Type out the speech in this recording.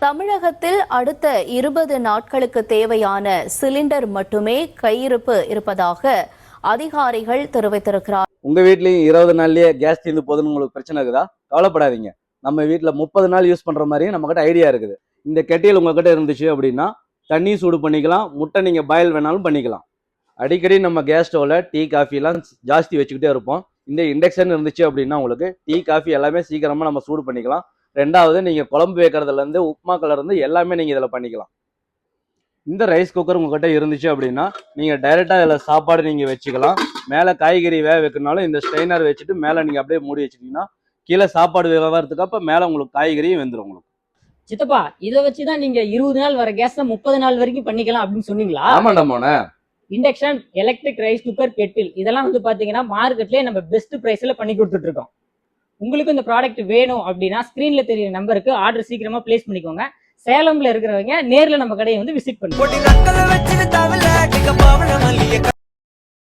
தமிழகத்தில் அடுத்த 20 நாட்களுக்கு தேவையான சிலிண்டர் மட்டுமே கையிருப்பு இருப்பதாக அதிகாரிகள் தெரிவித்திருக்கிறார். உங்க வீட்லயும் 20 நாள்லயே கேஸ் தீர்ந்து போகுதுன்னு உங்களுக்கு பிரச்சனை இருக்குதா? கவலைப்படாதீங்க. நம்ம வீட்டுல 30 நாள் யூஸ் பண்ற மாதிரியும் நம்ம கிட்ட ஐடியா இருக்குது. இந்த கெட்டில் உங்ககிட்ட இருந்துச்சு அப்படின்னா தண்ணி சூடு பண்ணிக்கலாம், முட்டை நீங்க பாயில் வேணாலும் பண்ணிக்கலாம். அடிக்கடி நம்ம கேஸ் ஸ்டவ்ல டீ காஃபி எல்லாம் ஜாஸ்தி வச்சுக்கிட்டே இருப்போம். இந்த இண்டக்ஷன் இருந்துச்சு அப்படின்னா உங்களுக்கு டீ காஃபி எல்லாமே சீக்கிரமா நம்ம சூடு பண்ணிக்கலாம். ரெண்டாவது நீங்க குழம்பு வைக்கிறதுல இருந்து உப்புமாக்கள்ல இருந்து எல்லாமே நீங்க இதுல பண்ணிக்கலாம். இந்த ரைஸ் குக்கர் உங்ககிட்ட இருந்துச்சு அப்படின்னா நீங்க டைரக்டா இதுல சாப்பாடு நீங்க வச்சுக்கலாம். மேல காய்கறி வேக வைக்கணும்னாலும் இந்த ஸ்ட்ரெயினர் வச்சுட்டு மேல நீங்க அப்படியே மூடி வச்சுட்டீங்கன்னா கீழே சாப்பாடு வேகிறதுக்கு அப்ப மேல உங்களுக்கு காய்கறியும் வெந்துடும். உங்களுக்கு சித்தப்பா இதை வச்சுதான் நீங்க 20 நாள் வர கேஸ் 30 நாள் வரைக்கும் பண்ணிக்கலாம் அப்படின்னு சொன்னீங்களா? ஆமாண்டா. Induction, electric rice cooker, Kettle இதெல்லாம் பாத்தீங்கன்னா மார்க்கெட்லயே நம்ம பெஸ்ட் பிரைஸ்ல பண்ணி கொடுத்துட்டு இருக்கோம். உங்களுக்கு இந்த ப்ராடக்ட் வேணும் அப்படின்னா ஸ்கிரீன்ல தெரியுற நம்பருக்கு ஆர்டர் சீக்கிரமா பிளேஸ் பண்ணிக்கோங்க. சேலம்ல இருக்கிறவங்க நேர்ல நம்ம கடையை விசிட் பண்ணுங்க.